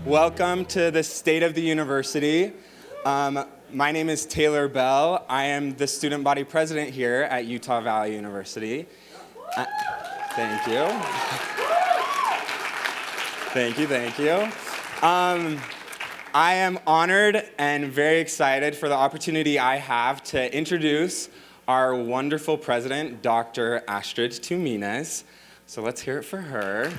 Welcome to the State of the University. My name is Taylor Bell. I am the student body president here at Utah Valley University. Thank you. Thank you. I am honored and very excited for the opportunity I have to introduce our wonderful president, Dr. Astrid Tuminez. So let's hear it for her.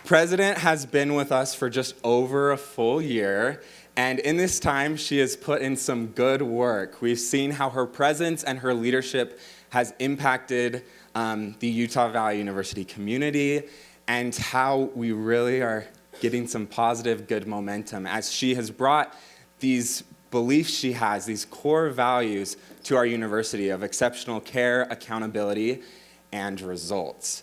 President has been with us for just over a full year, and in this time, she has put in some good work. We've seen how her presence and her leadership has impacted the Utah Valley University community, and how we really are getting some positive, good momentum as she has brought these beliefs she has, these core values to our university of exceptional care, accountability, and results.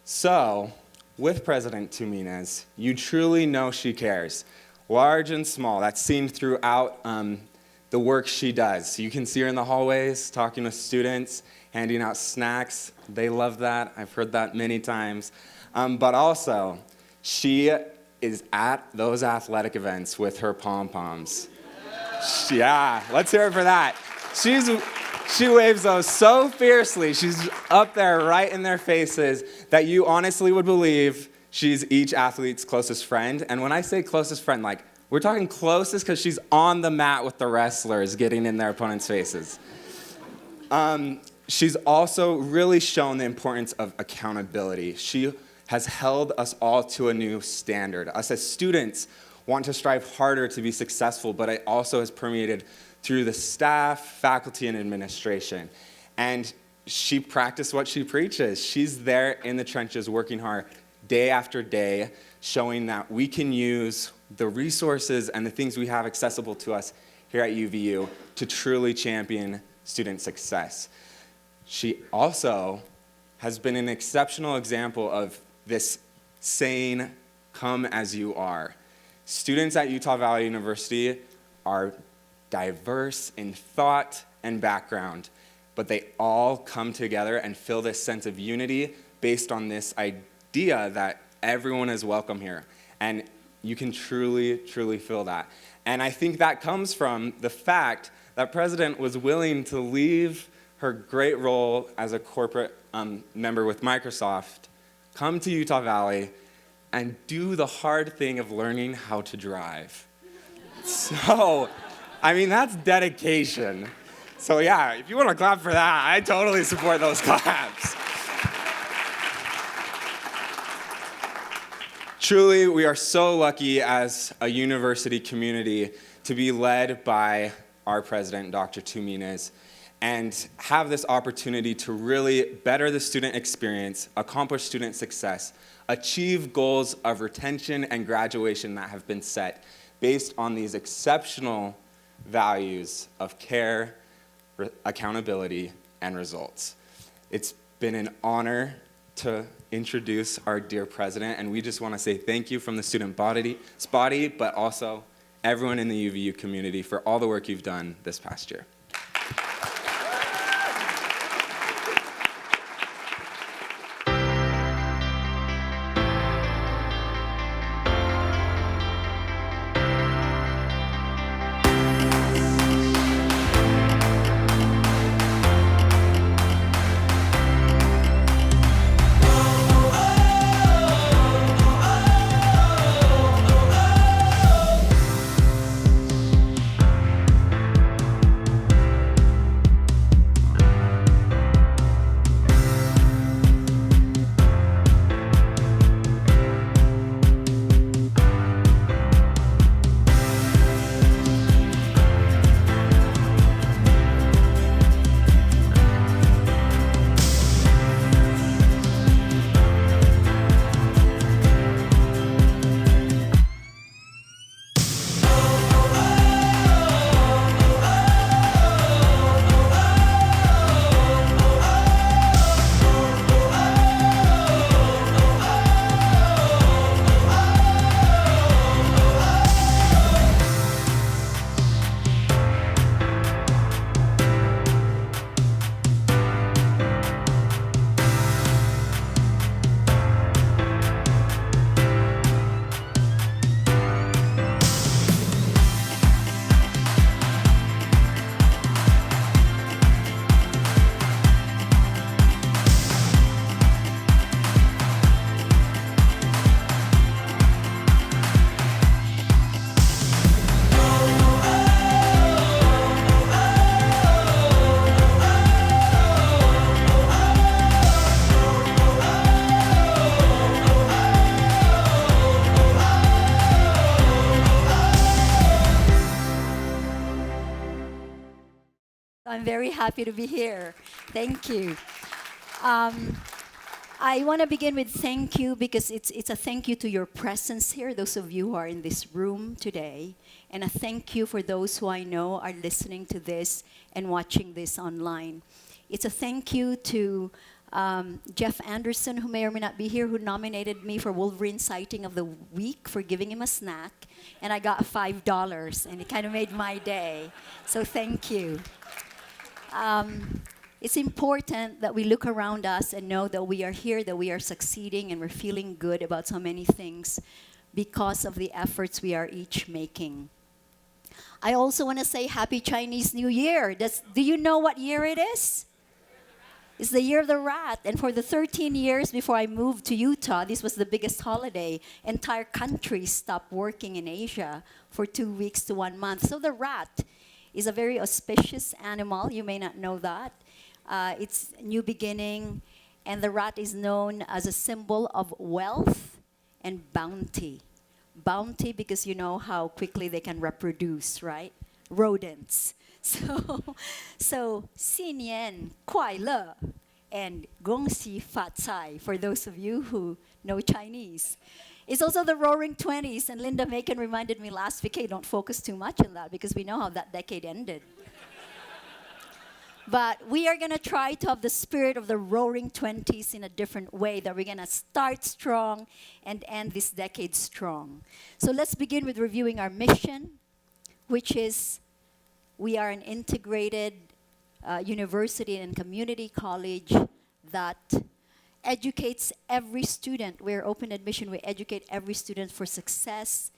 So, with President Tuminez, you truly know she cares, large and small. That's seen throughout the work she does. You can see her in the hallways, talking with students, handing out snacks. They love that. I've heard that many times. But also, she is at those athletic events with her pom-poms. Yeah, let's hear it for that. She waves those so fiercely. She's up there right in their faces that you honestly would believe she's each athlete's closest friend. And when I say closest friend, like, we're talking closest because she's on the mat with the wrestlers getting in their opponents' faces. She's also really shown the importance of accountability. She has held us all to a new standard. Us as students want to strive harder to be successful, but it also has permeated through the staff, faculty, and administration. And she practiced what she preaches. She's there in the trenches working hard day after day, showing that we can use the resources and the things we have accessible to us here at UVU to truly champion student success. She also has been an exceptional example of this saying, "Come as you are." Students at Utah Valley University are diverse in thought and background, but they all come together and feel this sense of unity based on this idea that everyone is welcome here. And you can truly, truly feel that. And I think that comes from the fact that President was willing to leave her great role as a corporate member with Microsoft, come to Utah Valley, and do the hard thing of learning how to drive. So, I mean, that's dedication. So yeah, if you want to clap for that, I totally support those claps. Truly, we are so lucky as a university community to be led by our president, Dr. Tuminez, and have this opportunity to really better the student experience, accomplish student success, achieve goals of retention and graduation that have been set based on these exceptional values of care, accountability, and results. It's been an honor to introduce our dear president, and we just want to say thank you from the student body, but also everyone in the UVU community for all the work you've done this past year. I'm very happy to be here. Thank you. Um, I want to begin with thank you because it's a thank you to your presence here, those of you who are in this room today, and a thank you for those who I know are listening to this and watching this online. It's a thank you to Jeff Anderson, who may or may not be here, who nominated me for Wolverine Sighting of the Week for giving him a snack, and I got $5, and it kind of made my day. So thank you. It's important that we look around us and know that we are here, that we are succeeding, and we're feeling good about so many things because of the efforts we are each making. I also want to say Happy Chinese New Year. Do you know what year it is? It's the year of the rat. And for the 13 years before I moved to Utah, this was the biggest holiday. Entire countries stopped working in Asia for 2 weeks to 1 month. So the rat is a very auspicious animal. You may not know that. It's a new beginning. And the rat is known as a symbol of wealth and bounty. Bounty because you know how quickly they can reproduce, right? Rodents. So 新年快乐 and 恭喜发财 for those of you who know Chinese. It's also the Roaring 20s, and Linda Macon reminded me last week, hey, don't focus too much on that because we know how that decade ended. But we are going to try to have the spirit of the Roaring 20s in a different way, that we're going to start strong and end this decade strong. So let's begin with reviewing our mission, which is we are an integrated university and community college that educates every student. We're open admission. We educate every student for success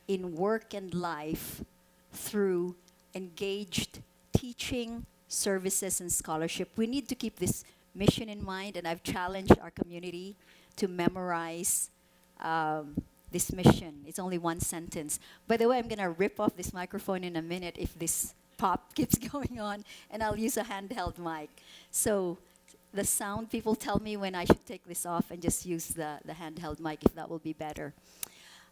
in work and life through engaged teaching, services, and scholarship. We need to keep this mission in mind, and I've challenged our community to memorize this mission. It's only one sentence. By the way, I'm going to rip off this microphone in a minute if this pop keeps going on, and I'll use a handheld mic. So the sound, people tell me when I should take this off and just use the handheld mic, if that will be better.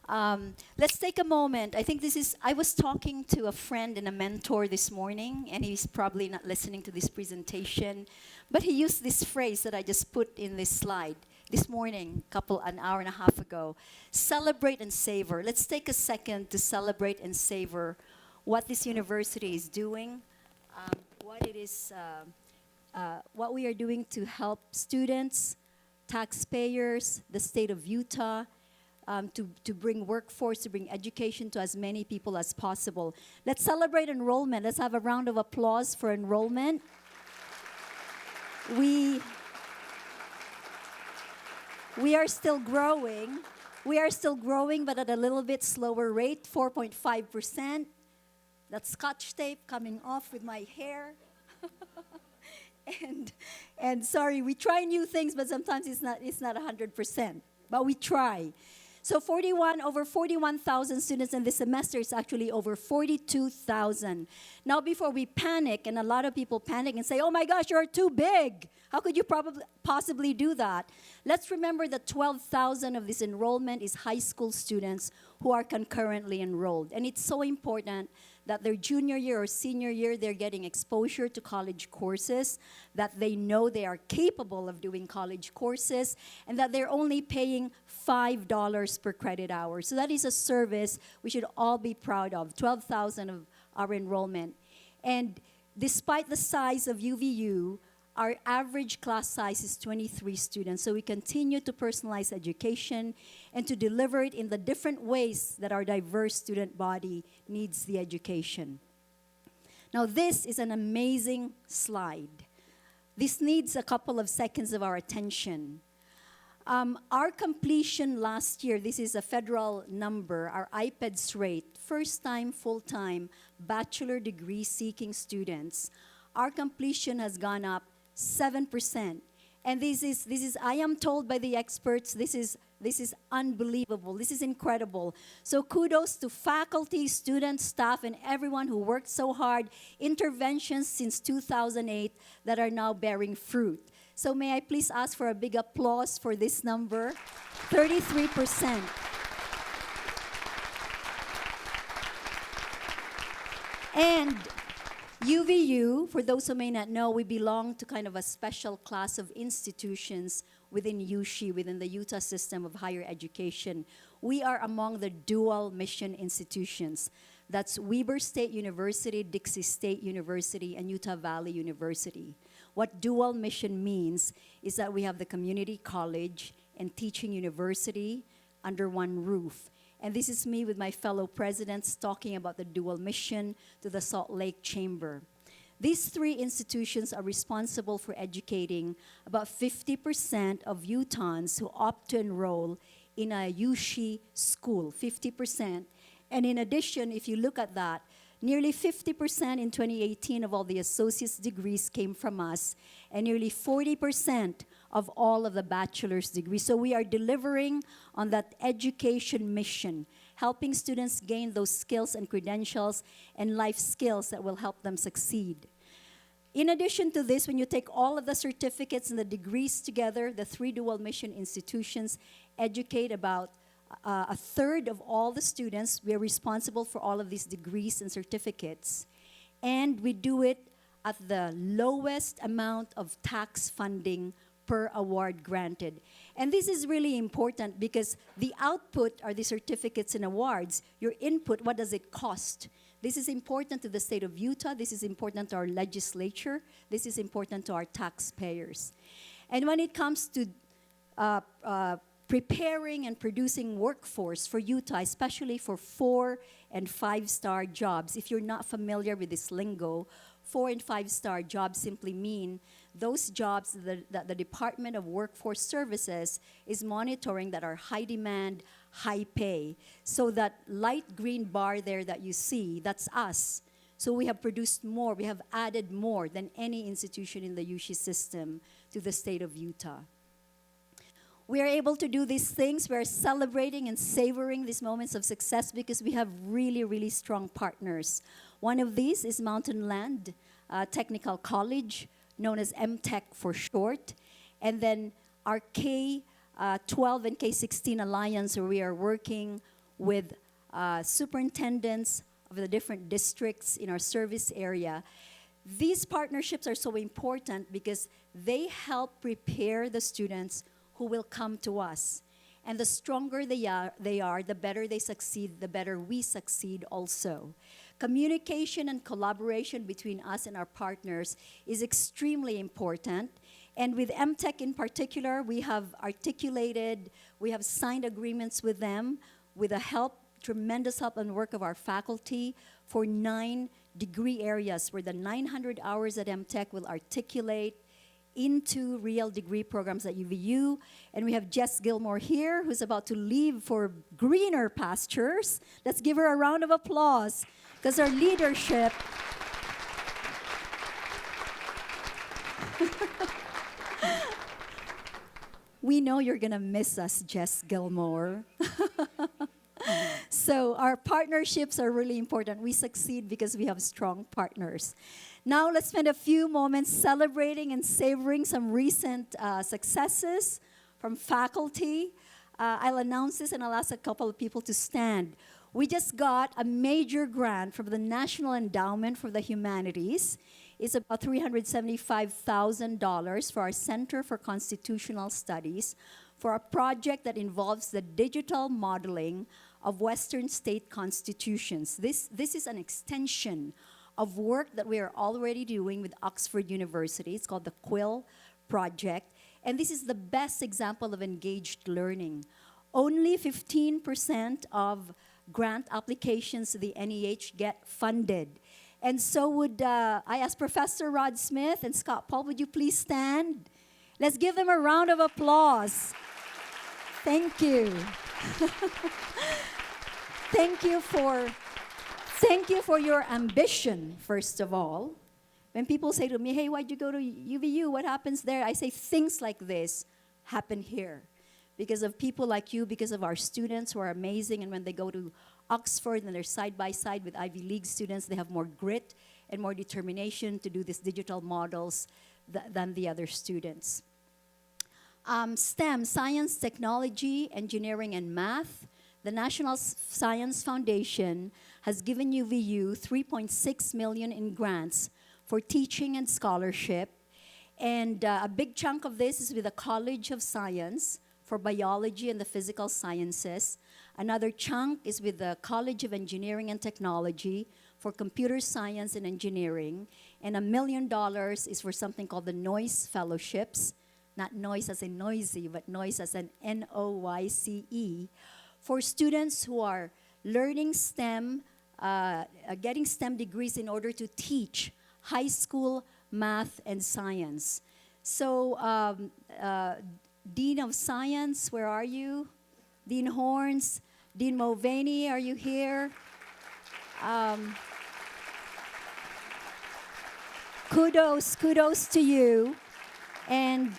Let's take a moment. I think I was talking to a friend and a mentor this morning, and he's probably not listening to this presentation, but he used this phrase that I just put in this slide this morning, an hour and a half ago. Celebrate and savor. Let's take a second to celebrate and savor what this university is doing, what we are doing to help students, taxpayers, the state of Utah, to bring workforce, to bring education to as many people as possible. Let's celebrate enrollment. Let's have a round of applause for enrollment. We are still growing. We are still growing, but at a little bit slower rate, 4.5%. That's Scotch tape coming off with my hair. and sorry, we try new things, but sometimes it's not 100%. But we try. So over 41,000 students in this semester. It's actually over 42,000. Now, before we panic, and a lot of people panic and say, oh my gosh, you're too big. How could you possibly do that? Let's remember that 12,000 of this enrollment is high school students who are concurrently enrolled. And it's so important that their junior year or senior year, they're getting exposure to college courses, that they know they are capable of doing college courses, and that they're only paying $5 per credit hour. So that is a service we should all be proud of, 12,000 of our enrollment. And despite the size of UVU, our average class size is 23 students, so we continue to personalize education and to deliver it in the different ways that our diverse student body needs the education. Now, this is an amazing slide. This needs a couple of seconds of our attention. Our completion last year, this is a federal number, our IPEDS rate, first-time, full-time, bachelor degree seeking students, our completion has gone up 7%. And this is I am told by the experts, this is unbelievable. This is incredible. So kudos to faculty, students, staff, and everyone who worked so hard, interventions since 2008 that are now bearing fruit. So may I please ask for a big applause for this number, 33%. And UVU, for those who may not know, we belong to kind of a special class of institutions within USHI, within the Utah system of higher education. We are among the dual mission institutions. That's Weber State University, Dixie State University, and Utah Valley University. What dual mission means is that we have the community college and teaching university under one roof. And this is me with my fellow presidents talking about the dual mission to the Salt Lake Chamber. These three institutions are responsible for educating about 50% of Utahns who opt to enroll in a USHI school, 50%. And in addition, if you look at that, nearly 50% in 2018 of all the associate's degrees came from us, and nearly 40% of all of the bachelor's degrees. So we are delivering on that education mission, helping students gain those skills and credentials and life skills that will help them succeed. In addition to this, when you take all of the certificates and the degrees together, the three dual mission institutions educate about a third of all the students. We are responsible for all of these degrees and certificates. And we do it at the lowest amount of tax funding per award granted. And this is really important because the output are the certificates and awards. Your input, what does it cost? This is important to the state of Utah. This is important to our legislature. This is important to our taxpayers. And when it comes to preparing and producing workforce for Utah, especially for 4- and 5-star jobs. If you're not familiar with this lingo, 4- and 5-star jobs simply mean those jobs that the Department of Workforce Services is monitoring that are high demand, high pay. So that light green bar there that you see, that's us. So we have produced more, we have added more than any institution in the USHI system to the state of Utah. We are able to do these things. We are celebrating and savoring these moments of success because we have really, really strong partners. One of these is Mountain Land Technical College, known as MTech for short. And then our K-12 and K-16 Alliance, where we are working with superintendents of the different districts in our service area. These partnerships are so important because they help prepare the students who will come to us. And the stronger they are, the better they succeed, the better we succeed also. Communication and collaboration between us and our partners is extremely important. And with MTech in particular, we have signed agreements with them with the tremendous help and work of our faculty for 9 degree areas where the 900 hours at MTech will articulate into real degree programs at UVU. And we have Jess Gilmore here, who's about to leave for greener pastures. Let's give her a round of applause, because her leadership we know you're gonna miss us, Jess Gilmore. So our partnerships are really important. We succeed because we have strong partners. Now let's spend a few moments celebrating and savoring some recent successes from faculty. I'll announce this and I'll ask a couple of people to stand. We just got a major grant from the National Endowment for the Humanities. It's about $375,000 for our Center for Constitutional Studies for a project that involves the digital modeling of Western state constitutions. This is an extension of work that we are already doing with Oxford University. It's called the Quill Project. And this is the best example of engaged learning. Only 15% of grant applications to the NEH get funded. And so I ask Professor Rod Smith and Scott Paul, would you please stand? Let's give them a round of applause. Thank you. Thank you for your ambition, first of all. When people say to me, hey, why'd you go to UVU? What happens there? I say things like this happen here. Because of people like you, because of our students who are amazing, and when they go to Oxford and they're side by side with Ivy League students, they have more grit and more determination to do these digital models than the other students. STEM, science, technology, engineering, and math. The National Science Foundation has given UVU $3.6 million in grants for teaching and scholarship. And a big chunk of this is with the College of Science for biology and the physical sciences. Another chunk is with the College of Engineering and Technology for computer science and engineering. And $1 million is for something called the Noise Fellowships. Not noise as in noisy, but noise as in Noyce, for students who are learning STEM, getting STEM degrees in order to teach high school math and science. So, Dean of Science, where are you? Dean Horns, Dean Mulvaney, are you here? Kudos to you. And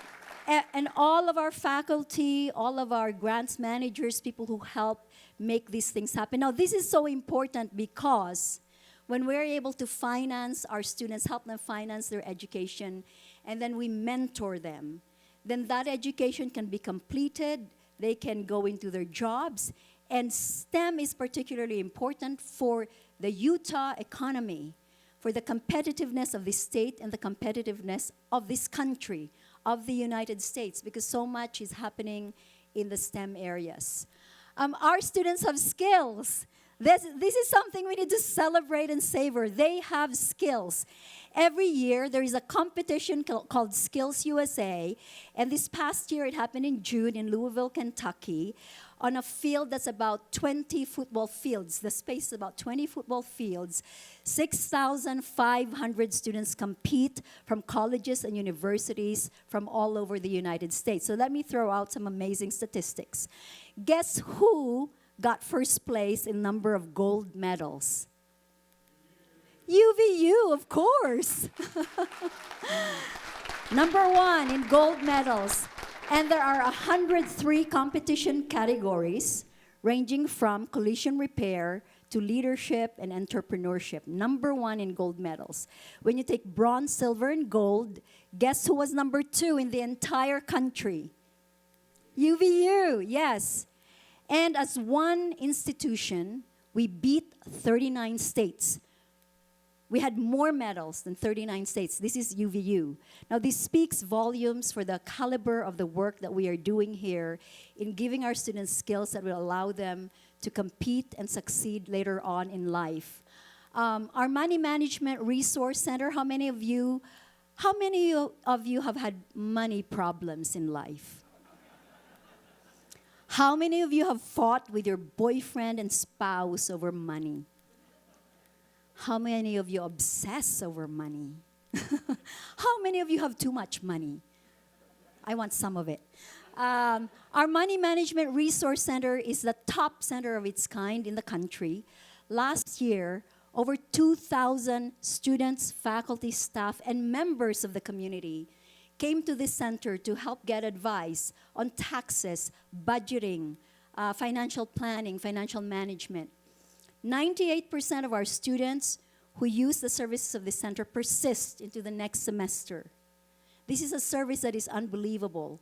all of our faculty, all of our grants managers, people who help make these things happen. Now, this is so important because when we're able to finance our students, help them finance their education, and then we mentor them, then that education can be completed, they can go into their jobs, and STEM is particularly important for the Utah economy, for the competitiveness of the state and the competitiveness of this country, of the United States, because so much is happening in the STEM areas. Our students have skills. This is something we need to celebrate and savor. They have skills. Every year, there is a competition called Skills USA, and this past year, it happened in June in Louisville, Kentucky, on a field that's about 20 football fields. The space is about 20 football fields. 6,500 students compete from colleges and universities from all over the United States. So let me throw out some amazing statistics. Guess who got first place in number of gold medals? UVU, of course. Number one in gold medals. And there are 103 competition categories ranging from collision repair to leadership and entrepreneurship. Number one in gold medals. When you take bronze, silver, and gold, guess who was number two in the entire country? UVU, yes. And as one institution, we beat 39 states. We had more medals than 39 states. This is UVU. Now, this speaks volumes for the caliber of the work that we are doing here in giving our students skills that will allow them to compete and succeed later on in life. Our Money Management Resource Center, how many of you have had money problems in life? How many of you have fought with your boyfriend and spouse over money? How many of you obsess over money? How many of you have too much money? I want some of it. Our Money Management Resource Center is the top center of its kind in the country. Last year, over 2,000 students, faculty, staff, and members of the community came to this center to help get advice on taxes, budgeting, financial planning, financial management. 98% of our students who use the services of the center persist into the next semester. This is a service that is unbelievable.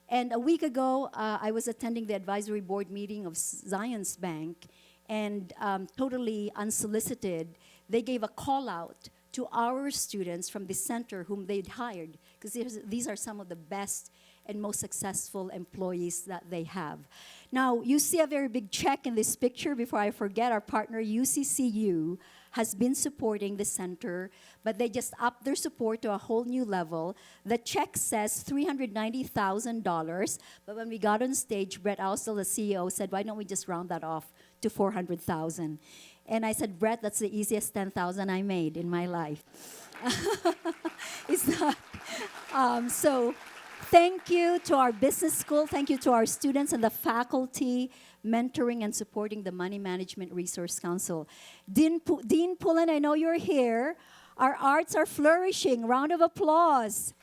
And a week ago, I was attending the advisory board meeting of Zions Bank, and totally unsolicited, they gave a call out to our students from the center whom they'd hired, because these are some of the best and most successful employees that they have. Now, you see a very big check in this picture. Before I forget, our partner UCCU has been supporting the center, but they just upped their support to a whole new level. The check says $390,000, but when we got on stage, Brett Austel, the CEO, said, why don't we just round that off to $400,000? And I said, Brett, that's the easiest $10,000 I made in my life. It's not. So thank you to our business school. Thank you to our students and the faculty mentoring and supporting the Money Management Resource Council. Dean Pullen, I know you're here. Our arts are flourishing. Round of applause.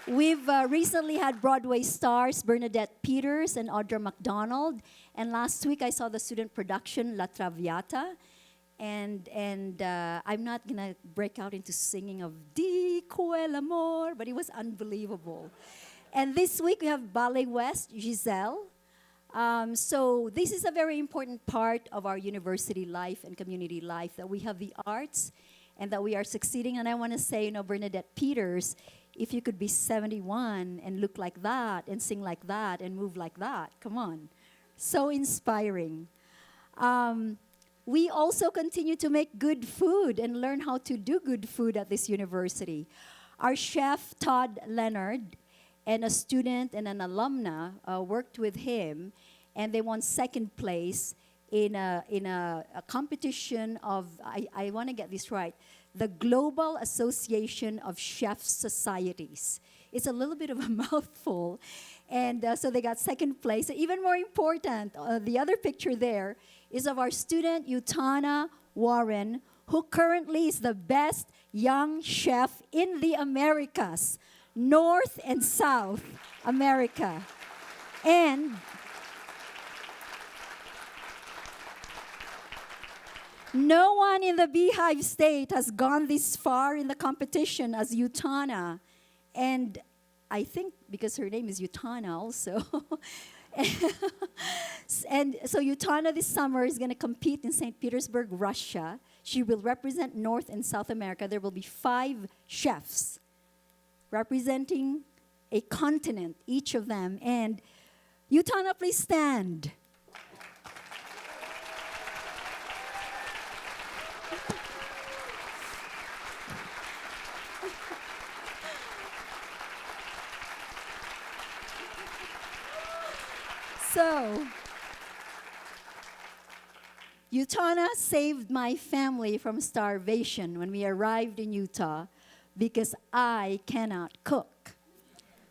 We've recently had Broadway stars Bernadette Peters and Audra McDonald. And last week I saw the student production La Traviata. And I'm not going to break out into singing of Di Quel Amor, but it was unbelievable. And this week we have Ballet West, Giselle. So this is a very important part of our university life and community life, that we have the arts and that we are succeeding. And I want to say, Bernadette Peters, if you could be 71 and look like that and sing like that and move like that, come on. So inspiring. We also continue to make good food and learn how to do good food at this university. Our chef, Todd Leonard, and a student and an alumna worked with him, and they won second place in a competition of, I want to get this right, the Global Association of Chefs Societies. It's a little bit of a mouthful. And so they got second place. So even more important, the other picture there is of our student, Utana Warren, who currently is the best young chef in the Americas, North and South America. And no one in the Beehive State has gone this far in the competition as Utana. And I think because her name is Utana also. And so Utana this summer is going to compete in St. Petersburg, Russia. She will represent North and South America. There will be 5 chefs representing a continent, each of them. And Utana, please stand. So, Utana saved my family from starvation when we arrived in Utah because I cannot cook.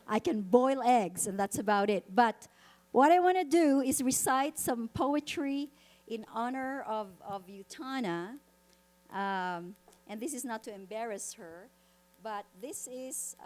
I can boil eggs, and that's about it. But what I want to do is recite some poetry in honor of Utana. And this is not to embarrass her, but this is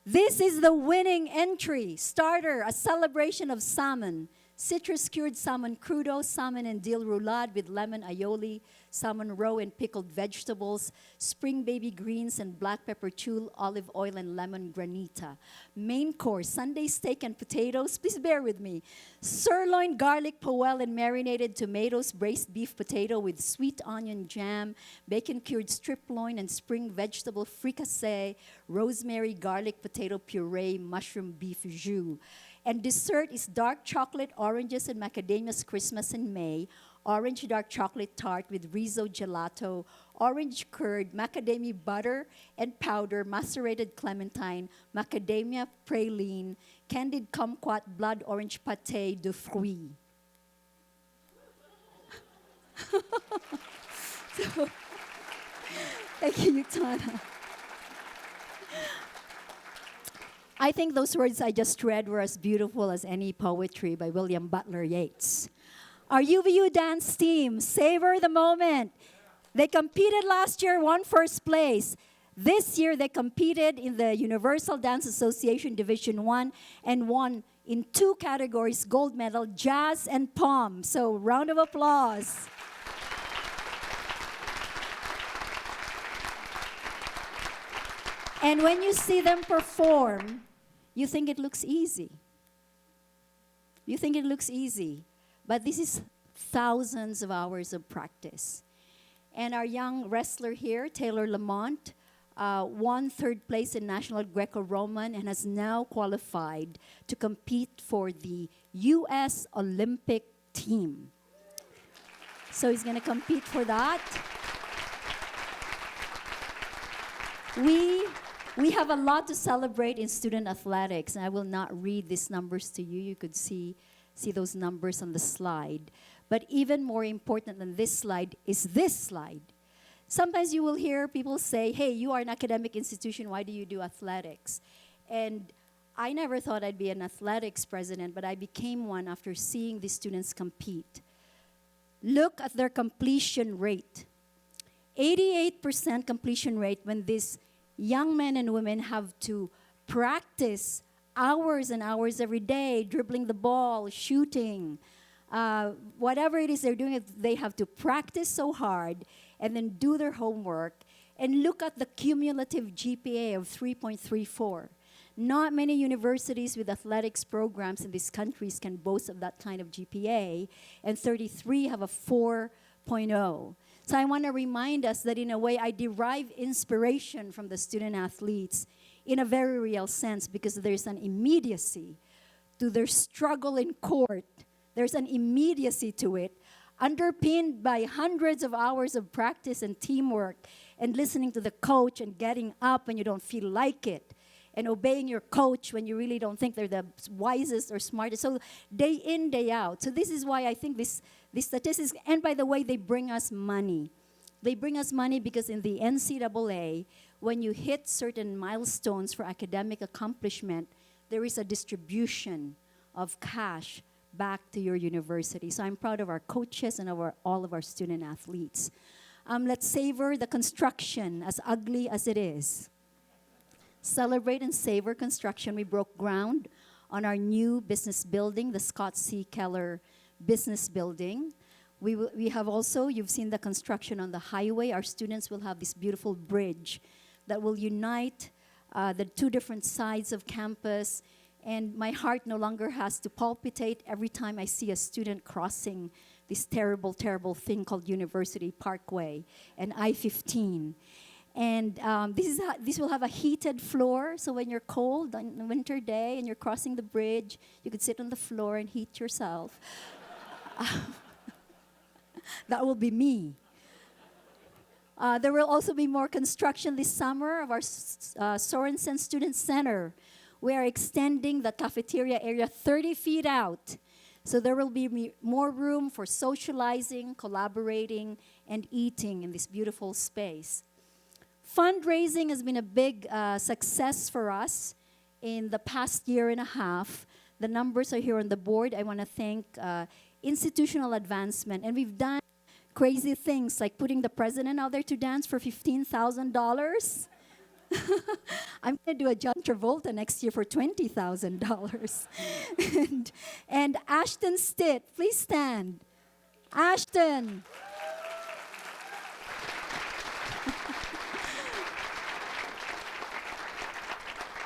the winning entry, starter, a celebration of salmon. Citrus-cured salmon crudo, salmon and dill roulade with lemon aioli, salmon roe and pickled vegetables, spring baby greens and black pepper chul, olive oil and lemon granita. Main course, Sunday steak and potatoes. Please bear with me. Sirloin, garlic, poel, and marinated tomatoes, braised beef potato with sweet onion jam, bacon-cured strip loin and spring vegetable fricassee, rosemary, garlic, potato puree, mushroom beef jus. And dessert is dark chocolate, oranges, and macadamia's Christmas in May, orange dark chocolate tart with Rizzo gelato, orange curd, macadamia butter and powder, macerated clementine, macadamia praline, candied kumquat, blood orange pâté de fruits. So, thank you, Utana. I think those words I just read were as beautiful as any poetry by William Butler Yeats. Our UVU dance team, savor the moment. They competed last year, won first place. This year, they competed in the Universal Dance Association Division 1 and won in 2 categories, gold medal, jazz and pom. So, round of applause. And when you see them perform, you think it looks easy. You think it looks easy. But this is thousands of hours of practice. And our young wrestler here, Taylor Lamont, won 3rd place in National Greco-Roman and has now qualified to compete for the U.S. Olympic team. So he's going to compete for that. We have a lot to celebrate in student athletics, and I will not read these numbers to you. You could see those numbers on the slide. But even more important than this slide is this slide. Sometimes you will hear people say, hey, you are an academic institution, why do you do athletics? And I never thought I'd be an athletics president, but I became one after seeing the students compete. Look at their completion rate. 88% completion rate when these young men and women have to practice hours and hours every day, dribbling the ball, shooting, whatever it is they're doing, they have to practice so hard and then do their homework. And look at the cumulative GPA of 3.34. Not many universities with athletics programs in these countries can boast of that kind of GPA, and 33 have a 4.0. So I want to remind us that in a way I derive inspiration from the student athletes in a very real sense, because there's an immediacy to their struggle in court. There's an immediacy to it, underpinned by hundreds of hours of practice and teamwork and listening to the coach and getting up when you don't feel like it and obeying your coach when you really don't think they're the wisest or smartest. So day in, day out. So this is why I think these statistics, and by the way, they bring us money. They bring us money because in the NCAA, when you hit certain milestones for academic accomplishment, there is a distribution of cash back to your university. So I'm proud of our coaches and of all of our student athletes. Let's savor the construction, as ugly as it is. Celebrate and savor construction. We broke ground on our new business building, the Scott C. Keller Business Building. We have also, you've seen the construction on the highway. Our students will have this beautiful bridge that will unite the two different sides of campus. And my heart no longer has to palpitate every time I see a student crossing this terrible, terrible thing called University Parkway and I-15. And this will have a heated floor, so when you're cold on a winter day and you're crossing the bridge, you could sit on the floor and heat yourself. That will be me. There will also be more construction this summer of our Sorensen Student Center. We are extending the cafeteria area 30 feet out. So there will be more room for socializing, collaborating, and eating in this beautiful space. Fundraising has been a big success for us in the past year and a half. The numbers are here on the board. I want to thank institutional advancement. And we've done crazy things like putting the president out there to dance for $15,000. I'm going to do a John Travolta next year for $20,000. and Ashton Stitt, please stand. Ashton.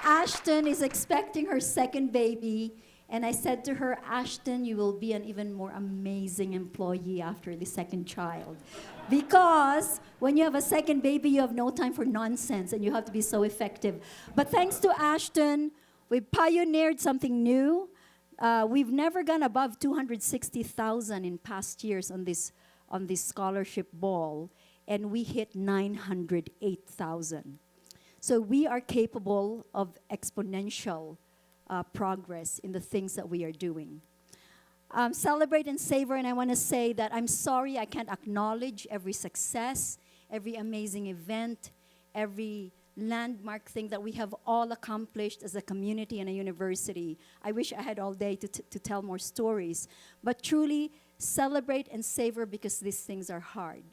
Ashton is expecting her second baby, and I said to her, Ashton, you will be an even more amazing employee after the second child. Because when you have a second baby, you have no time for nonsense, and you have to be so effective. But thanks to Ashton, we pioneered something new. We've never gone above 260,000 in past years on this scholarship ball, and we hit 908,000. So we are capable of exponential progress in the things that we are doing. Celebrate and savor, and I want to say that I'm sorry I can't acknowledge every success, every amazing event, every landmark thing that we have all accomplished as a community and a university. I wish I had all day to tell more stories. But truly, celebrate and savor because these things are hard.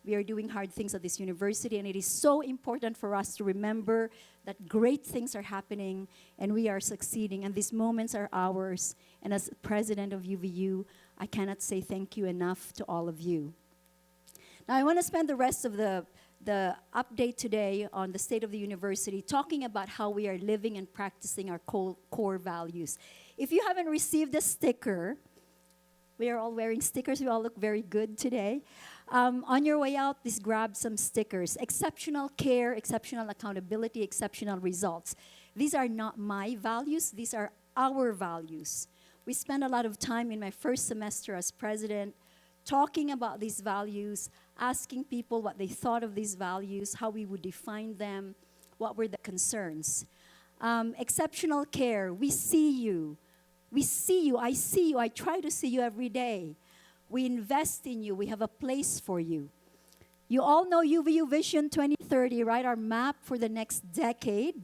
We are doing hard things at this university, and it is so important for us to remember that great things are happening and we are succeeding, and these moments are ours. And as president of UVU, I cannot say thank you enough to all of you. Now, I want to spend the rest of the update today on the state of the university talking about how we are living and practicing our core values. If you haven't received a sticker, we are all wearing stickers. We all look very good today. On your way out, please grab some stickers. Exceptional care, exceptional accountability, exceptional results. These are not my values. These are our values. We spent a lot of time in my first semester as president talking about these values, asking people what they thought of these values, how we would define them, what were the concerns. Exceptional care, we see you. We see you, I see you, I try to see you every day. We invest in you, we have a place for you. You all know UVU Vision 2030, right? Our map for the next decade.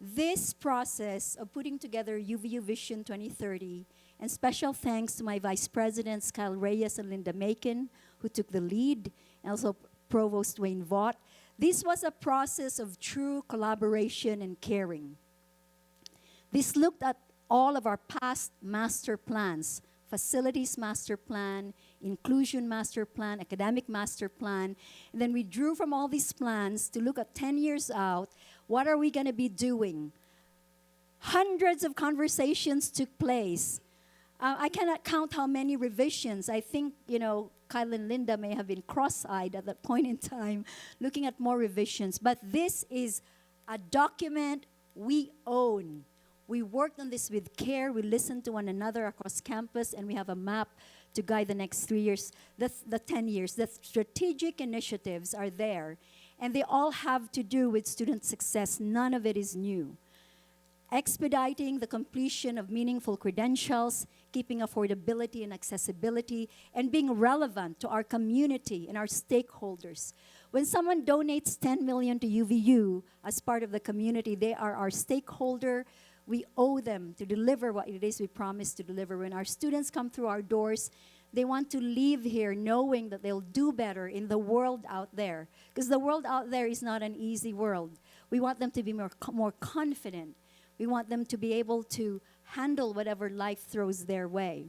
This process of putting together UVU Vision 2030, and special thanks to my vice presidents, Kyle Reyes and Linda Macon, who took the lead, and also Provost Wayne Vaught. This was a process of true collaboration and caring. This looked at all of our past master plans, facilities master plan, inclusion master plan, academic master plan. And then we drew from all these plans to look at 10 years out, what are we going to be doing? Hundreds of conversations took place. I cannot count how many revisions. I think, Kyle and Linda may have been cross-eyed at that point in time, looking at more revisions. But this is a document we own. We worked on this with care. We listened to one another across campus, and we have a map to guide the next 3 years, the 10 years. The strategic initiatives are there, and they all have to do with student success. None of it is new. Expediting the completion of meaningful credentials, keeping affordability and accessibility, and being relevant to our community and our stakeholders. When someone donates $10 million to UVU as part of the community, they are our stakeholder. We owe them to deliver what it is we promised to deliver. When our students come through our doors, they want to leave here knowing that they'll do better in the world out there. Because the world out there is not an easy world. We want them to be more confident. We want them to be able to handle whatever life throws their way.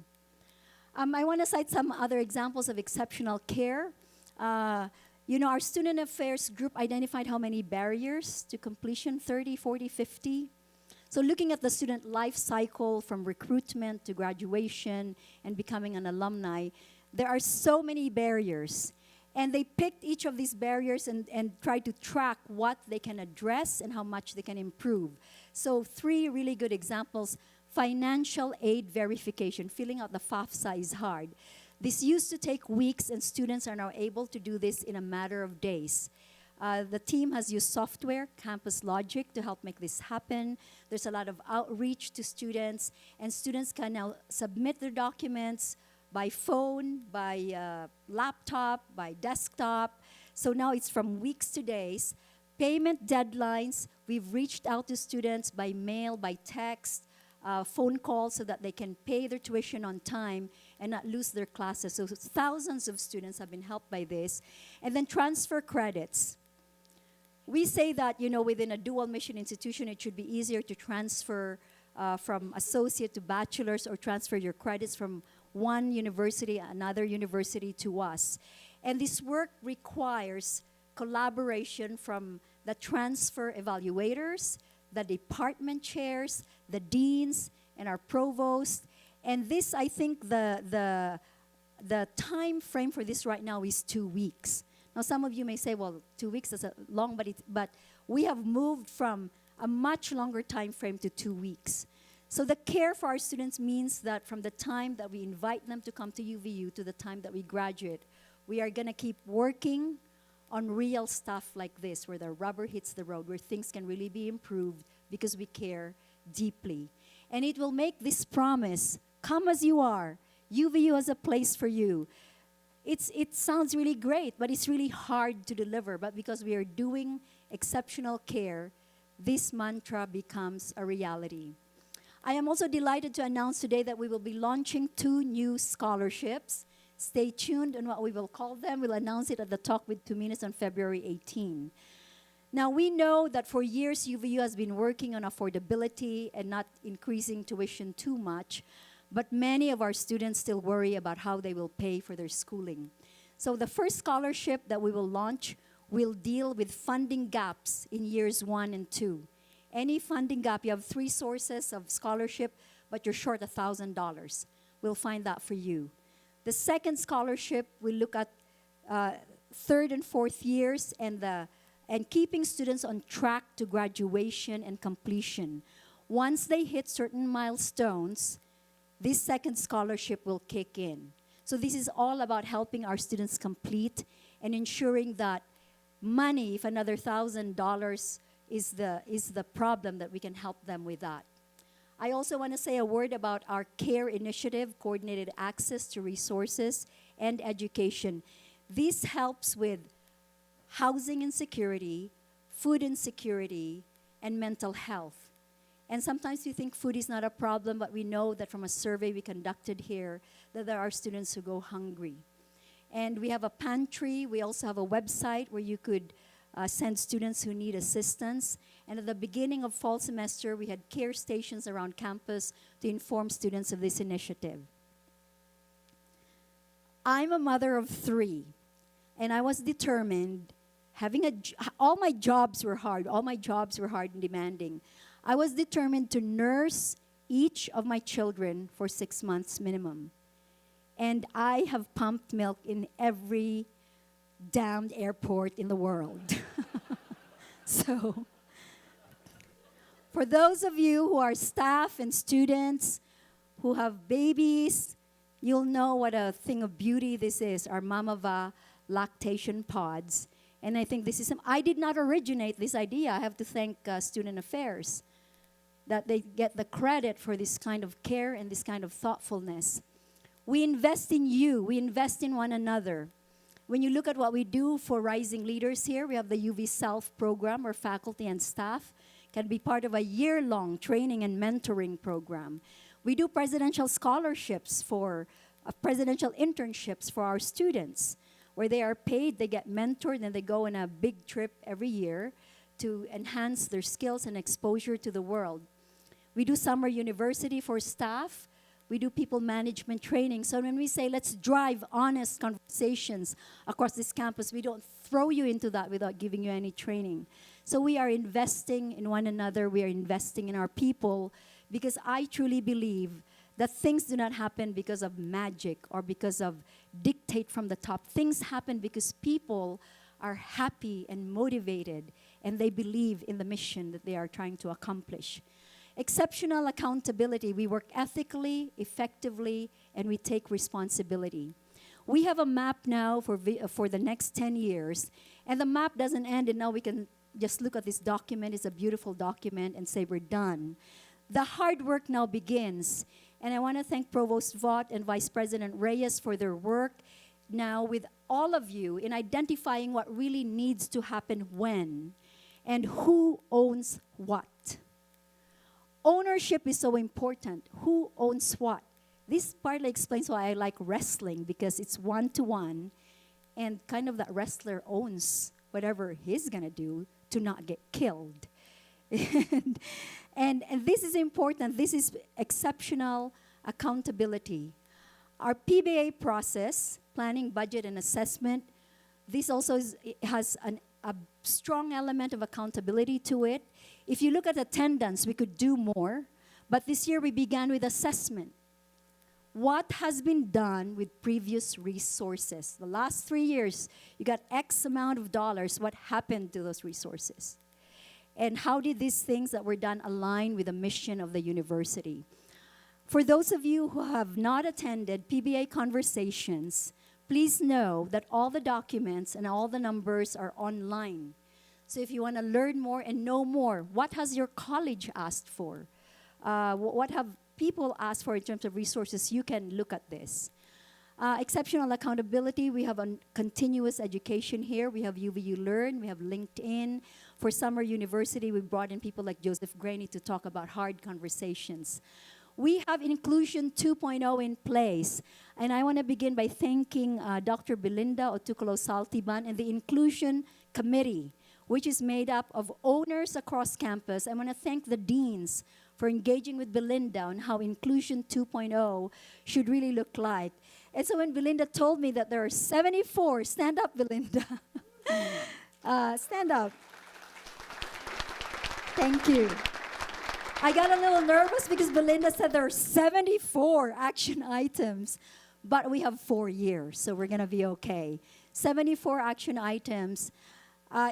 I want to cite some other examples of exceptional care. Our student affairs group identified how many barriers to completion, 30, 40, 50. So looking at the student life cycle from recruitment to graduation and becoming an alumni, there are so many barriers. And they picked each of these barriers and tried to track what they can address and how much they can improve. So 3 really good examples. Financial aid verification. Filling out the FAFSA is hard. This used to take weeks, and students are now able to do this in a matter of days. The team has used software, Campus Logic, to help make this happen. There's a lot of outreach to students, and students can now submit their documents by phone, by laptop, by desktop. So now it's from weeks to days. Payment deadlines, we've reached out to students by mail, by text, phone calls so that they can pay their tuition on time and not lose their classes. So thousands of students have been helped by this. And then transfer credits. We say that, within a dual mission institution, it should be easier to transfer from associate to bachelor's, or transfer your credits from one university, another university, to us. And this work requires collaboration from the transfer evaluators, the department chairs, the deans, and our provost. And this, I think, the time frame for this right now is 2 weeks. Now, some of you may say, well, 2 weeks is long, but we have moved from a much longer time frame to 2 weeks. So the care for our students means that from the time that we invite them to come to UVU to the time that we graduate, we are going to keep working on real stuff like this, where the rubber hits the road, where things can really be improved because we care deeply. And it will make this promise, come as you are. UVU has a place for you. It sounds really great, but it's really hard to deliver. But because we are doing exceptional care, this mantra becomes a reality. I am also delighted to announce today that we will be launching 2 new scholarships. Stay tuned on what we will call them. We'll announce it at the talk with Tuminez on February 18. Now, we know that for years, UVU has been working on affordability and not increasing tuition too much, but many of our students still worry about how they will pay for their schooling. So the first scholarship that we will launch will deal with funding gaps in years 1 and 2. Any funding gap, you have 3 sources of scholarship, but you're short $1,000. We'll find that for you. The second scholarship will look at 3rd and 4th years and keeping students on track to graduation and completion. Once they hit certain milestones, this second scholarship will kick in. So this is all about helping our students complete and ensuring that money, if another $1,000 is the problem, that we can help them with that. I also want to say a word about our CARE initiative, Coordinated Access to Resources and Education. This helps with housing insecurity, food insecurity, and mental health. And sometimes we think food is not a problem, but we know that from a survey we conducted here that there are students who go hungry. And we have a pantry. We also have a website where you could send students who need assistance. And at the beginning of fall semester, we had care stations around campus to inform students of this initiative. I'm a mother of 3, and I was determined, all my jobs were hard. All my jobs were hard and demanding. I was determined to nurse each of my children for 6 months minimum. And I have pumped milk in every damned airport in the world. So, for those of you who are staff and students who have babies, you'll know what a thing of beauty this is, our Mamava lactation pods. And I think this is, I did not originate this idea. I have to thank Student Affairs that they get the credit for this kind of care and this kind of thoughtfulness. We invest in you. We invest in one another. When you look at what we do for rising leaders here, we have the UV Self program where faculty and staff can be part of a year-long training and mentoring program. We do presidential scholarships for presidential internships for our students where they are paid, they get mentored, and they go on a big trip every year to enhance their skills and exposure to the world. We do summer university for staff. We do people management training. So when we say, let's drive honest conversations across this campus, we don't throw you into that without giving you any training. So we are investing in one another. We are investing in our people because I truly believe that things do not happen because of magic or because of dictate from the top. Things happen because people are happy and motivated and they believe in the mission that they are trying to accomplish. Exceptional accountability. We work ethically, effectively, and we take responsibility. We have a map now for the next 10 years, and the map doesn't end, and now we can just look at this document. It's a beautiful document and say we're done. The hard work now begins, and I want to thank Provost Vaught and Vice President Reyes for their work now with all of you in identifying what really needs to happen when and who owns what. Ownership is so important. Who owns what? This partly explains why I like wrestling, because it's one-to-one, and kind of that wrestler owns whatever he's going to do to not get killed. and this is important. This is exceptional accountability. Our PBA process, planning, budget, and assessment, this also has a strong element of accountability to it. If you look at attendance, we could do more. But this year we began with assessment. What has been done with previous resources? The last 3 years, you got X amount of dollars. What happened to those resources? And how did these things that were done align with the mission of the university? For those of you who have not attended PBA conversations, please know that all the documents and all the numbers are online. So if you want to learn more and know more, what has your college asked for? What have people asked for in terms of resources? You can look at this. Exceptional accountability, we have a continuous education here. We have UVU Learn, we have LinkedIn. For summer university, we brought in people like Joseph Graney to talk about hard conversations. We have Inclusion 2.0 in place. And I want to begin by thanking Dr. Belinda Otukulo-Saltiban and the Inclusion Committee, which is made up of owners across campus. I want to thank the deans for engaging with Belinda on how Inclusion 2.0 should really look like. And so when Belinda told me that there are 74, stand up, Belinda. Stand up. Thank you. I got a little nervous because Belinda said there are 74 action items, but we have 4 years, so we're going to be okay. 74 action items.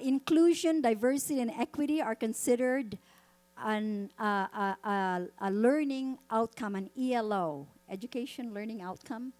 Inclusion, diversity, and equity are considered a learning outcome, an ELO, education learning outcome,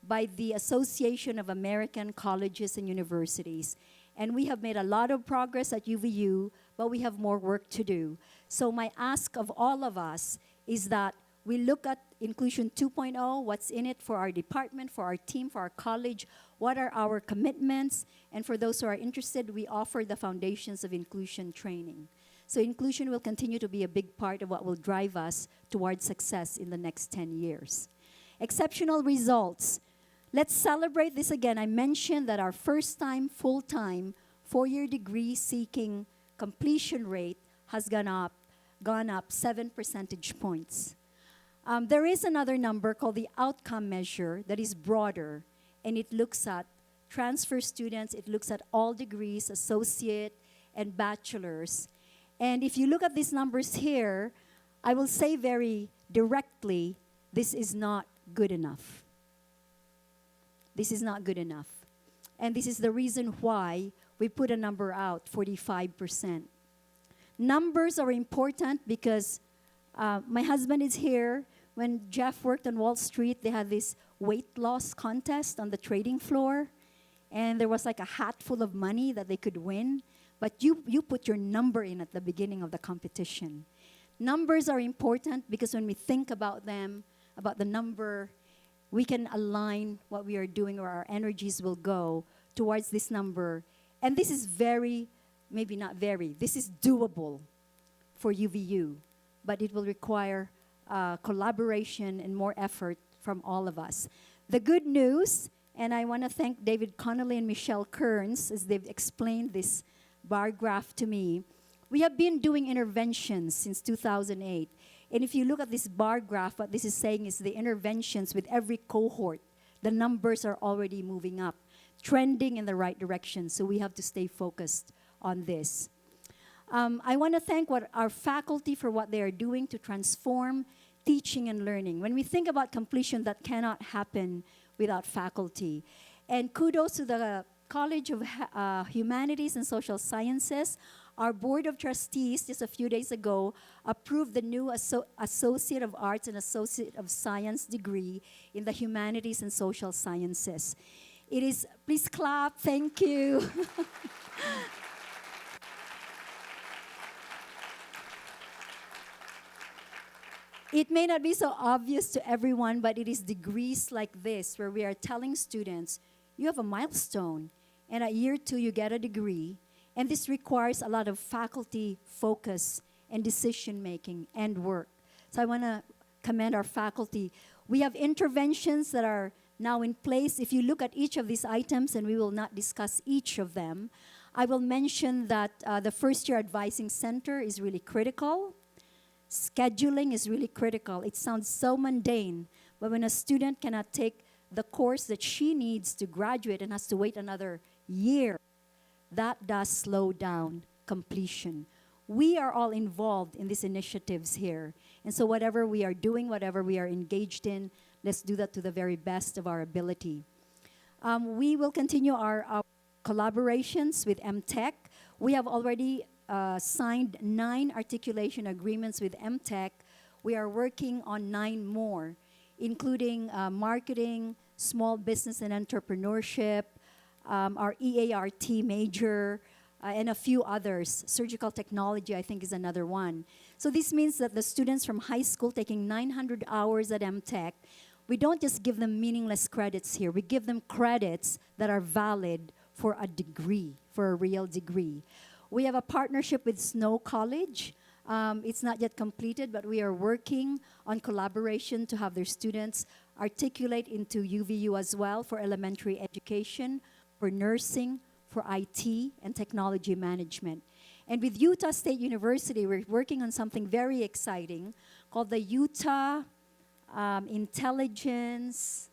by the Association of American Colleges and Universities. And we have made a lot of progress at UVU, but we have more work to do. So my ask of all of us is that we look at Inclusion 2.0, what's in it for our department, for our team, for our college, what are our commitments, and for those who are interested, we offer the foundations of inclusion training. So inclusion will continue to be a big part of what will drive us towards success in the next 10 years. Exceptional results. Let's celebrate this again. I mentioned that our first-time, full-time, 4-year degree seeking completion rate has gone up 7 percentage points. There is another number called the outcome measure that is broader, and it looks at transfer students, it looks at all degrees, associate and bachelor's. And if you look at these numbers here, I will say very directly, this is not good enough. This is not good enough. And this is the reason why we put a number out, 45%. Numbers are important because my husband is here. When Jeff worked on Wall Street, they had this weight loss contest on the trading floor. And there was like a hat full of money that they could win. But you put your number in at the beginning of the competition. Numbers are important because when we think about them, about the number, we can align what we are doing, or our energies will go towards this number. And this is maybe not very, this is doable for UVU. But it will require collaboration and more effort from all of us. The good news, and I want to thank David Connolly and Michelle Kearns as they've explained this bar graph to me. We have been doing interventions since 2008. And if you look at this bar graph, what this is saying is the interventions with every cohort, the numbers are already moving up, trending in the right direction. So we have to stay focused on this. I want to thank our faculty for what they are doing to transform teaching and learning. When we think about completion, that cannot happen without faculty. And kudos to the College of Humanities and Social Sciences. Our Board of Trustees, just a few days ago, approved the new Associate of Arts and Associate of Science degree in the Humanities and Social Sciences. It is, please clap, thank you. It may not be so obvious to everyone, but it is degrees like this where we are telling students, you have a milestone, and at year 2 you get a degree, and this requires a lot of faculty focus and decision making and work. So I want to commend our faculty. We have interventions that are now in place. If you look at each of these items, and we will not discuss each of them, I will mention that the first year advising center is really critical. Scheduling is really critical. It sounds so mundane, but when a student cannot take the course that she needs to graduate and has to wait another year, that does slow down completion. We are all involved in these initiatives here. And so whatever we are doing, whatever we are engaged in, let's do that to the very best of our ability. We will continue our collaborations with MTech. We have already signed 9 articulation agreements with MTech. We are working on 9 more, including marketing, small business and entrepreneurship, our EART major, and a few others. Surgical technology, I think, is another one. So this means that the students from high school taking 900 hours at MTech, we don't just give them meaningless credits here. We give them credits that are valid for a degree, for a real degree. We have a partnership with Snow College. It's not yet completed, but we are working on collaboration to have their students articulate into UVU as well for elementary education, for nursing, for IT, and technology management. And with Utah State University, we're working on something very exciting called the Utah Intelligence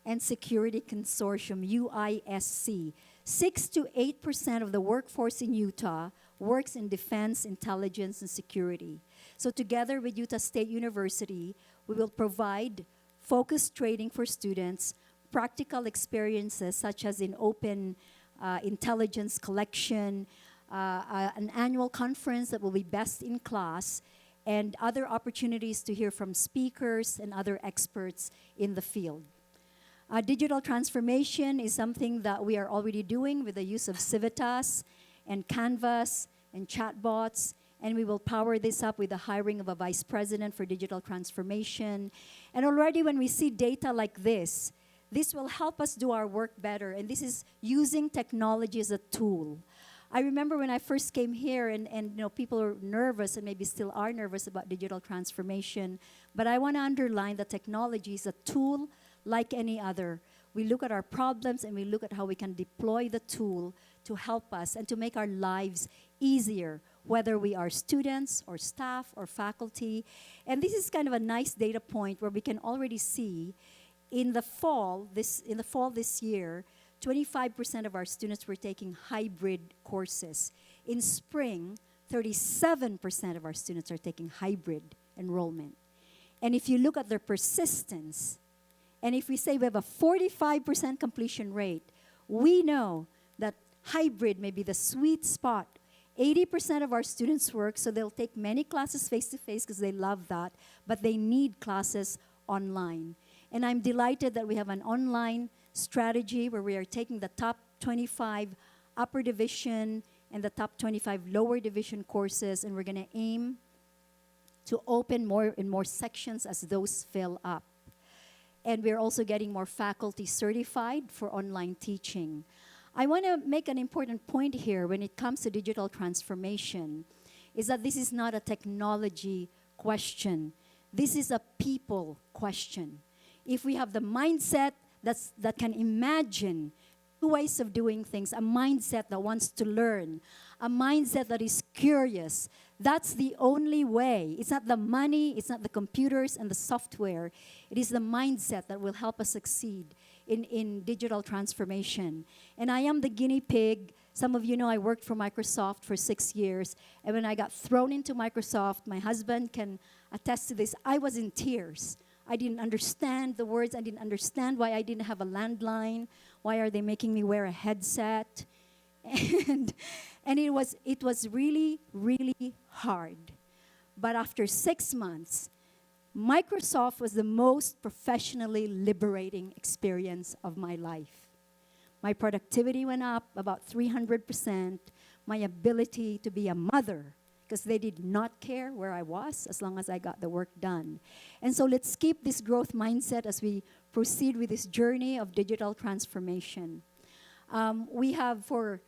and Security Consortium, UISC. 6 to 8% of the workforce in Utah works in defense, intelligence, and security. So together with Utah State University, we will provide focused training for students, practical experiences such as in open intelligence collection, an annual conference that will be best in class, and other opportunities to hear from speakers and other experts in the field. Digital transformation is something that we are already doing with the use of Civitas and Canvas and chatbots, and we will power this up with the hiring of a vice president for digital transformation. And already when we see data like this will help us do our work better, and this is using technology as a tool. I remember when I first came here, and people are nervous and maybe still are nervous about digital transformation, but I want to underline that technology is a tool like any other. We look at our problems and we look at how we can deploy the tool to help us and to make our lives easier, whether we are students or staff or faculty. And this is kind of a nice data point where we can already see in the fall this year, 25% of our students were taking hybrid courses. In spring, 37% of our students are taking hybrid enrollment. And if you look at their persistence, and if we say we have a 45% completion rate, we know that hybrid may be the sweet spot. 80% of our students work, so they'll take many classes face-to-face because they love that, but they need classes online. And I'm delighted that we have an online strategy where we are taking the top 25 upper division and the top 25 lower division courses, and we're going to aim to open more and more sections as those fill up. And we're also getting more faculty certified for online teaching. I want to make an important point here when it comes to digital transformation, is that this is not a technology question. This is a people question. If we have the mindset that can imagine new ways of doing things, a mindset that wants to learn, a mindset that is curious, that's the only way. It's not the money, it's not the computers and the software. It is the mindset that will help us succeed in digital transformation. And I am the guinea pig. Some of you know I worked for Microsoft for 6 years. And when I got thrown into Microsoft, my husband can attest to this, I was in tears. I didn't understand the words. I didn't understand why I didn't have a landline. Why are they making me wear a headset? And it was really, really hard. But after 6 months, Microsoft was the most professionally liberating experience of my life. My productivity went up about 300%. My ability to be a mother, because they did not care where I was as long as I got the work done. And so let's keep this growth mindset as we proceed with this journey of digital transformation. We have, for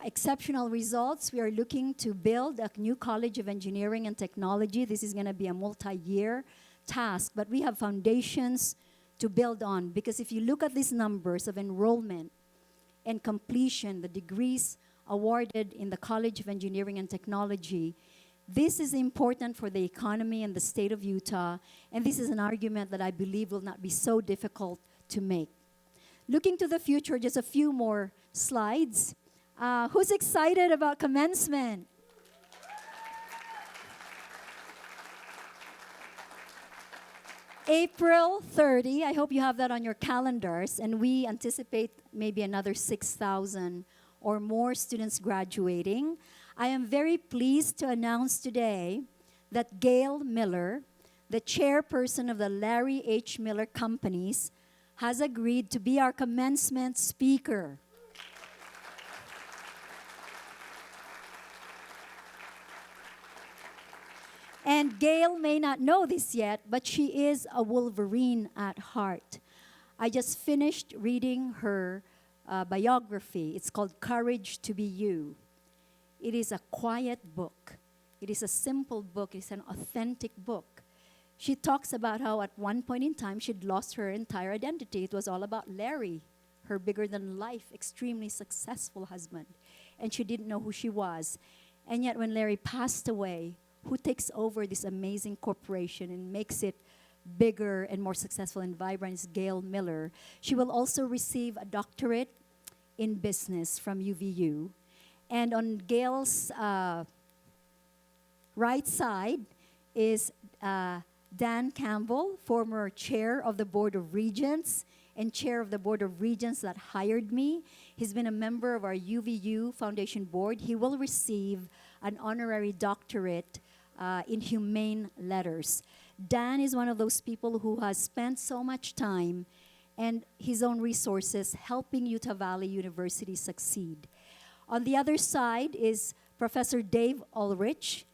exceptional results, we are looking to build a new College of Engineering and Technology. This is going to be a multi-year task, but we have foundations to build on, because if you look at these numbers of enrollment and completion, the degrees awarded in the College of Engineering and Technology, this is important for the economy and the state of Utah, and this is an argument that I believe will not be so difficult to make. Looking to the future, just a few more slides. Who's excited about commencement? April 30, I hope you have that on your calendars, and we anticipate maybe another 6,000 or more students graduating. I am very pleased to announce today that Gail Miller, the chairperson of the Larry H. Miller Companies, has agreed to be our commencement speaker. And Gail may not know this yet, but she is a Wolverine at heart. I just finished reading her biography. It's called Courage to Be You. It is a quiet book. It is a simple book. It's an authentic book. She talks about how at one point in time she'd lost her entire identity. It was all about Larry, her bigger-than-life, extremely successful husband. And she didn't know who she was. And yet when Larry passed away, who takes over this amazing corporation and makes it bigger and more successful and vibrant is Gail Miller. She will also receive a doctorate in business from UVU. And on Gail's right side is Dan Campbell, former chair of the Board of Regents and chair of the Board of Regents that hired me. He's been a member of our UVU Foundation Board. He will receive an honorary doctorate in humane letters. Dan is one of those people who has spent so much time and his own resources helping Utah Valley University succeed. On the other side is Professor Dave Ulrich.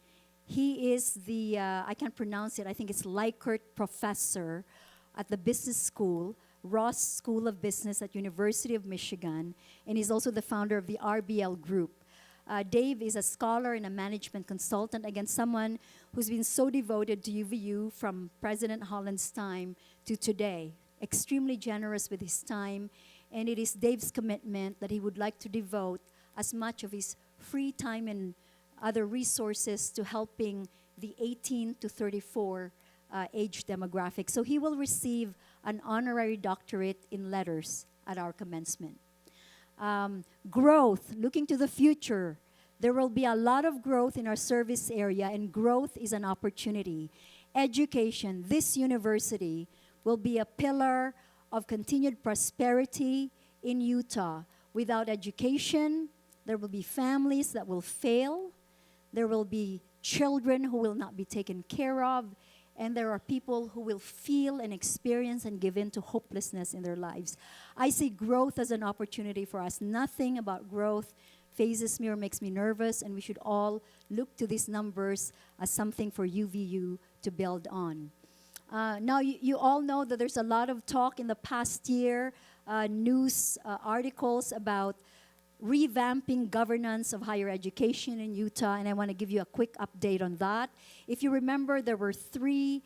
He is the, I can't pronounce it, I think it's Likert Professor at the Business School, Ross School of Business at University of Michigan, and he's also the founder of the RBL Group. Dave is a scholar and a management consultant, again, someone who's been so devoted to UVU from President Holland's time to today. Extremely generous with his time, and it is Dave's commitment that he would like to devote as much of his free time and other resources to helping the 18 to 34 age demographic. So he will receive an honorary doctorate in letters at our commencement. Growth, looking to the future. There will be a lot of growth in our service area, and growth is an opportunity. Education, this university will be a pillar of continued prosperity in Utah. Without education, there will be families that will fail. There will be children who will not be taken care of. And there are people who will feel and experience and give in to hopelessness in their lives. I see growth as an opportunity for us. Nothing about growth phases me or makes me nervous, and we should all look to these numbers as something for UVU to build on. Now, you all know that there's a lot of talk in the past year, news articles about revamping governance of higher education in Utah, and I want to give you a quick update on that. If you remember, there were three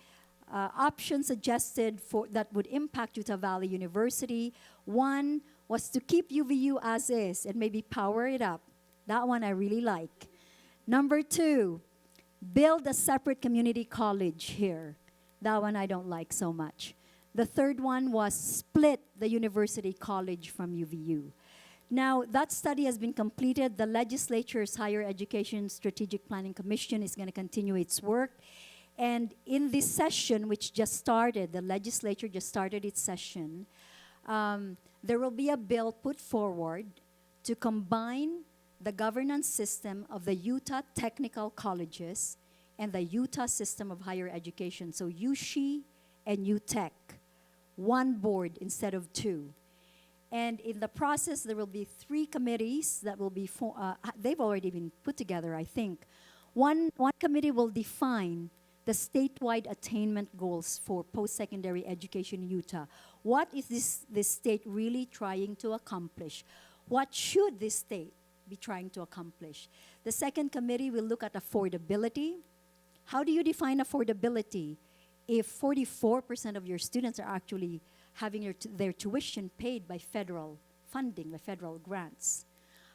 options suggested that would impact Utah Valley University. One was to keep UVU as is and maybe power it up. That one I really like. Number two, build a separate community college here. That one I don't like so much. The third one was split the university college from UVU. Now, that study has been completed. The legislature's Higher Education Strategic Planning Commission is going to continue its work. And in this session, which just started, the legislature just started its session, there will be a bill put forward to combine the governance system of the Utah Technical Colleges and the Utah system of higher education. So USHE and UTech, one board instead of two. And in the process, there will be three committees that will be, they've already been put together, I think. One committee will define the statewide attainment goals for post-secondary education in Utah. What is this state really trying to accomplish? What should this state be trying to accomplish? The second committee will look at affordability. How do you define affordability if 44% of your students are actually having their tuition paid by federal funding, by federal grants?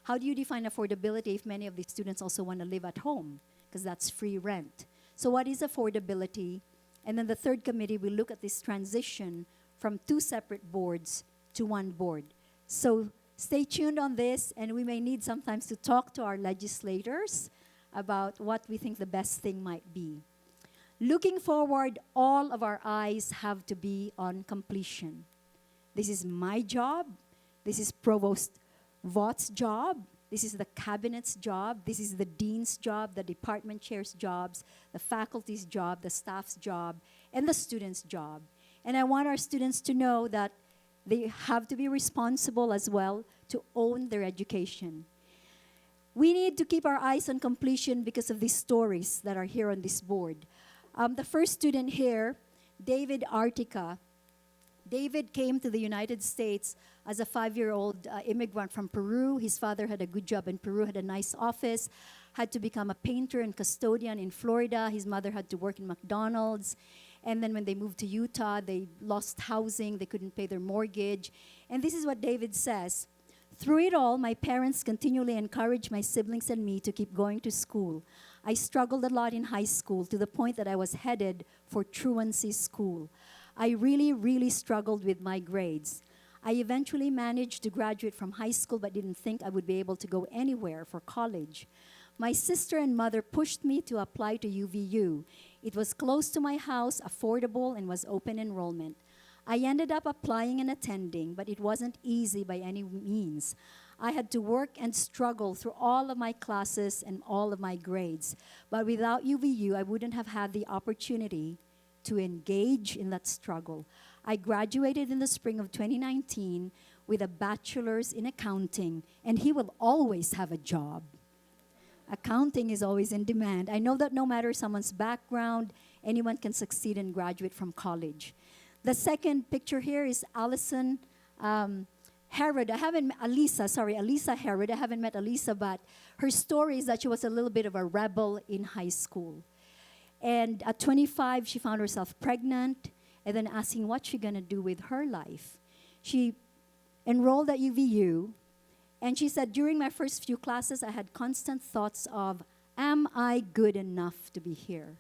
How do you define affordability if many of these students also want to live at home? Because that's free rent. So what is affordability? And then the third committee will look at this transition from two separate boards to one board. So stay tuned on this, and we may need sometimes to talk to our legislators about what we think the best thing might be. Looking forward, all of our eyes have to be on completion. This is my job. This is Provost Vought's job. This is the cabinet's job. This is the dean's job, the department chair's jobs, the faculty's job, the staff's job, and the student's job. And I want our students to know that they have to be responsible as well to own their education. We need to keep our eyes on completion because of these stories that are here on this board. The first student here, David Artica. David came to the United States as a 5-year-old immigrant from Peru. His father had a good job in Peru, had a nice office, had to become a painter and custodian in Florida. His mother had to work in McDonald's. And then when they moved to Utah, they lost housing. They couldn't pay their mortgage. And this is what David says. Through it all, my parents continually encouraged my siblings and me to keep going to school. I struggled a lot in high school to the point that I was headed for truancy school. I really, really struggled with my grades. I eventually managed to graduate from high school but didn't think I would be able to go anywhere for college. My sister and mother pushed me to apply to UVU. It was close to my house, affordable, and was open enrollment. I ended up applying and attending, but it wasn't easy by any means. I had to work and struggle through all of my classes and all of my grades. But without UVU, I wouldn't have had the opportunity to engage in that struggle. I graduated in the spring of 2019 with a bachelor's in accounting, and he will always have a job. Accounting is always in demand. I know that no matter someone's background, anyone can succeed and graduate from college. The second picture here is Allison Herod. Alisa Herod. I haven't met Alisa, but her story is that she was a little bit of a rebel in high school. And at 25, she found herself pregnant and then asking what she's going to do with her life. She enrolled at UVU, and she said, during my first few classes, I had constant thoughts of, am I good enough to be here?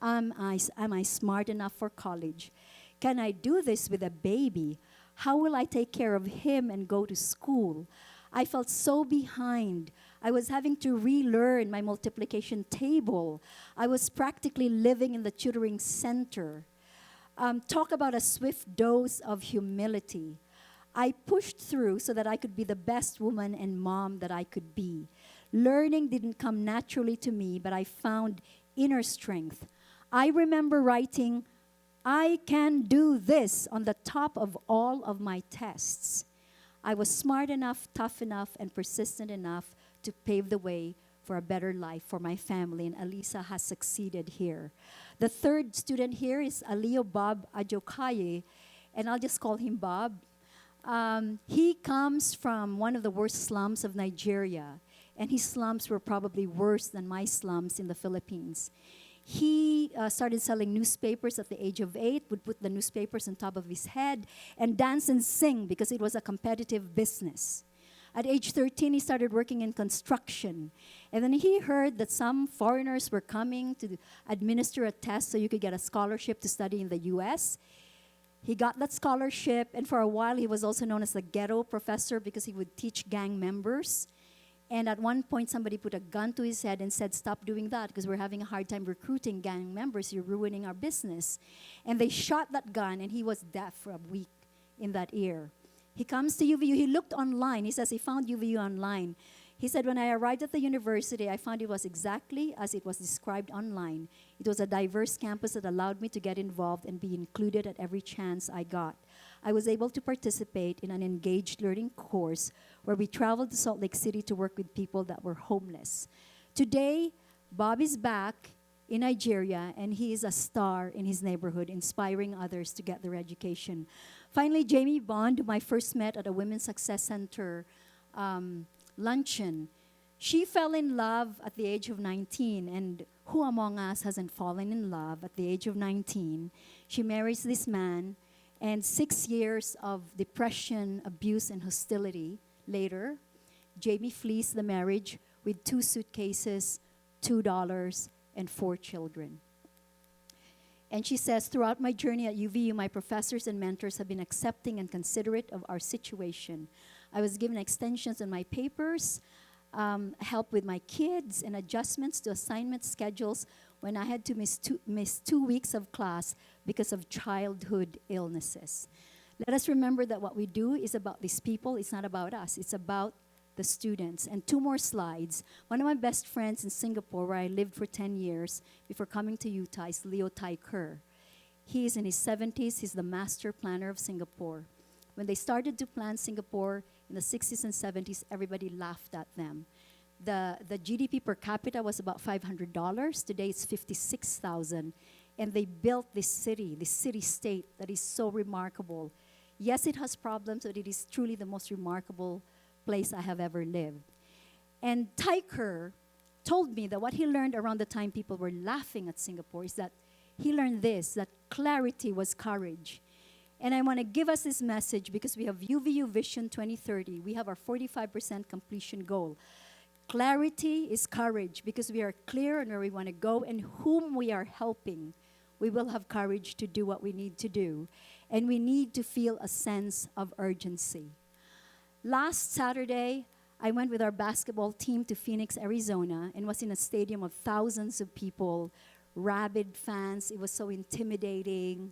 Am I smart enough for college? Can I do this with a baby? How will I take care of him and go to school? I felt so behind. I was having to relearn my multiplication table. I was practically living in the tutoring center. Talk about a swift dose of humility. I pushed through so that I could be the best woman and mom that I could be. Learning didn't come naturally to me, but I found inner strength. I remember writing, "I can do this" on the top of all of my tests. I was smart enough, tough enough, and persistent enough to pave the way for a better life for my family, and Alisa has succeeded here. The third student here is Alio Bob Ajokaye, and I'll just call him Bob. He comes from one of the worst slums of Nigeria, and his slums were probably worse than my slums in the Philippines. He started selling newspapers at the age of 8, would put the newspapers on top of his head, and dance and sing because it was a competitive business. At age 13, he started working in construction. And then he heard that some foreigners were coming to administer a test so you could get a scholarship to study in the US. He got that scholarship, and for a while he was also known as the ghetto professor because he would teach gang members. And at one point, somebody put a gun to his head and said, "Stop doing that because we're having a hard time recruiting gang members. You're ruining our business." And they shot that gun, and he was deaf for a week in that ear. He comes to UVU. He looked online. He says he found UVU online. He said, "When I arrived at the university, I found it was exactly as it was described online. It was a diverse campus that allowed me to get involved and be included at every chance I got. I was able to participate in an engaged learning course where we traveled to Salt Lake City to work with people that were homeless." Today, Bob is back in Nigeria, and he is a star in his neighborhood, inspiring others to get their education. Finally, Jamie Bond, whom I first met at a Women's Success Center luncheon. She fell in love at the age of 19, and who among us hasn't fallen in love at the age of 19? She marries this man, and 6 years of depression, abuse, and hostility later, Jamie flees the marriage with 2 suitcases, $2, and 4 children. And she says, "Throughout my journey at UVU, my professors and mentors have been accepting and considerate of our situation. I was given extensions on my papers, help with my kids, and adjustments to assignment schedules when I had to miss 2 weeks of class because of childhood illnesses." Let us remember that what we do is about these people. It's not about us. It's about the students. And 2 more slides. One of my best friends in Singapore, where I lived for 10 years before coming to Utah, is Leo Tai Ker. He is in his 70s. He's the master planner of Singapore. When they started to plan Singapore in the 60s and 70s, everybody laughed at them. The GDP per capita was about $500. Today it's $56,000. And they built this city-state that is so remarkable. Yes, it has problems, but it is truly the most remarkable place I have ever lived. And Tai Ker told me that what he learned around the time people were laughing at Singapore is that he learned this, that clarity was courage. And I want to give us this message because we have UVU Vision 2030. We have our 45% completion goal. Clarity is courage because we are clear on where we want to go and whom we are helping. We will have courage to do what we need to do. And we need to feel a sense of urgency. Last Saturday, I went with our basketball team to Phoenix, Arizona, and was in a stadium of thousands of people, rabid fans. It was so intimidating.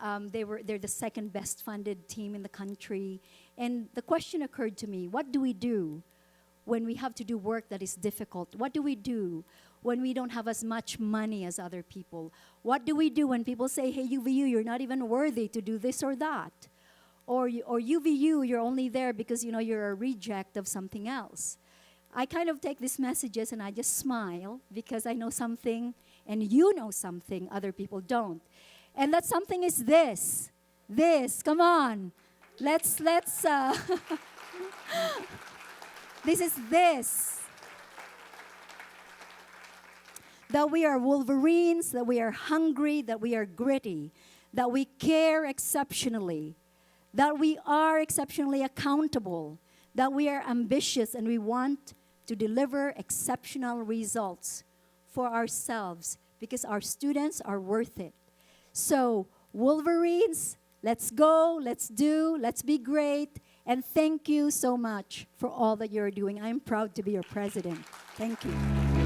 They're the second best funded team in the country. And the question occurred to me, what do we do when we have to do work that is difficult? What do we do when we don't have as much money as other people? What do we do when people say, "Hey, UVU, you're not even worthy to do this or that"? Or UVU, you're only there because, you're a reject of something else. I kind of take these messages and I just smile because I know something and you know something other people don't. And that something is this. Come on. Let's this is this. That we are Wolverines, that we are hungry, that we are gritty, that we care exceptionally, that we are exceptionally accountable, that we are ambitious and we want to deliver exceptional results for ourselves because our students are worth it. So, Wolverines, let's go, let's do, let's be great, And thank you so much for all that you're doing. I'm proud to be your president. Thank you.